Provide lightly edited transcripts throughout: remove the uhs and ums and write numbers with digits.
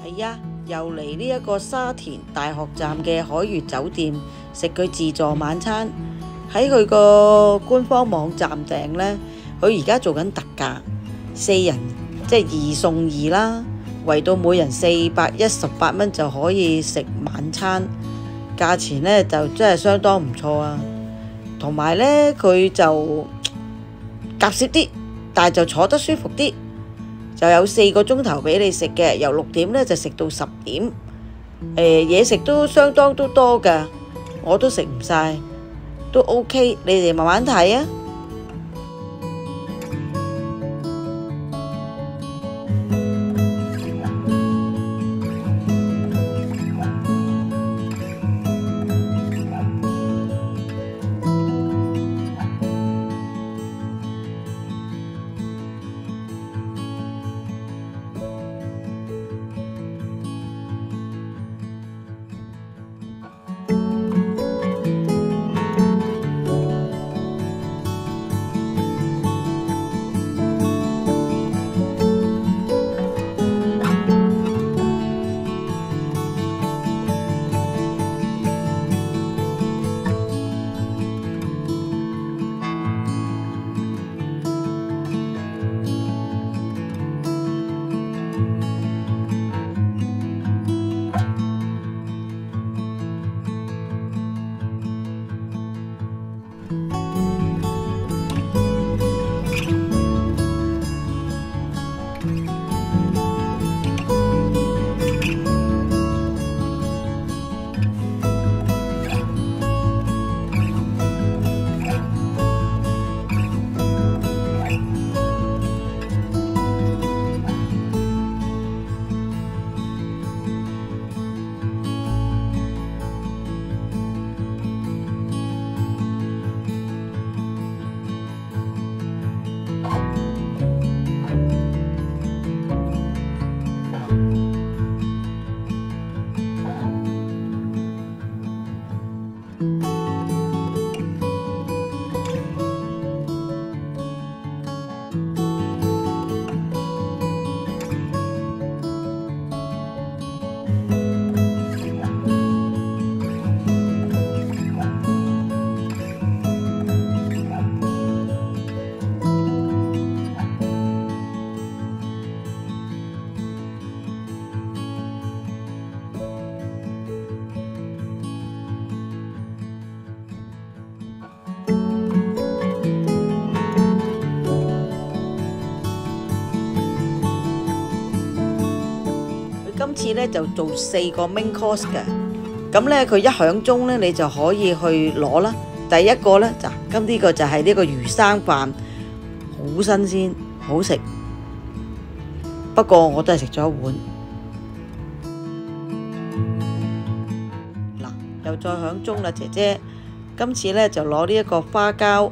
係啊，又嚟呢一個沙田大學站嘅海悅酒店食佢自助晚餐。喺佢個官方網站訂呢，佢而家做緊特價，4人即係2送2啦，圍到每人418蚊就可以食晚餐，價錢呢就真係相當唔錯啊！同埋呢，佢就夾攝啲，但係就坐得舒服啲，就有4個鐘頭俾你食嘅，由6點呢就食到10點，嘢食都相當都多㗎，我都食唔晒，都 OK， 你哋慢慢睇啊！今次呢就做4個 main course 嘅，咁呢佢一響鐘呢，你就可以去攞啦。第一個呢咁呢個就係呢個魚生飯，好新鮮，好食。不過我都係食咗1碗。嗱，又再響鐘啦，姐姐。今次呢就攞呢一個花膠，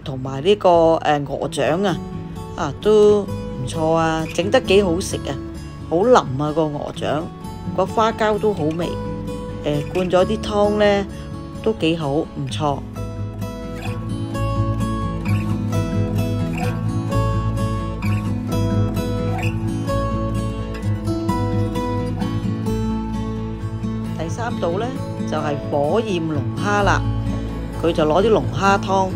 同埋呢個鵝掌啊，都唔錯啊，整得幾好食啊！好腍啊個鵝掌，個花膠都好味，灌咗啲湯呢都幾好，唔錯。第3道呢就係火焰龍蝦啦，佢就攞啲龍蝦湯，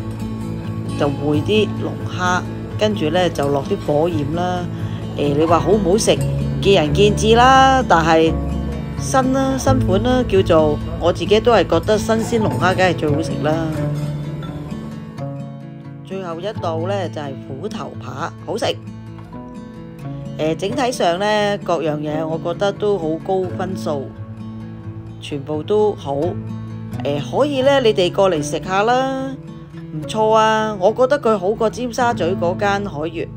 就燴啲龍蝦，跟住呢就落啲火焰啦。你話好唔好食？見仁見智啦，但係新款啦，叫做我自己都係覺得新鮮龍蝦梗係最好食啦。最後一道呢就係虎頭扒，好食。整體上呢，各樣嘢我覺得都好高分數，全部都好。可以呢，你哋過嚟食下啦，唔錯啊！我覺得佢好過尖沙咀嗰間海悅。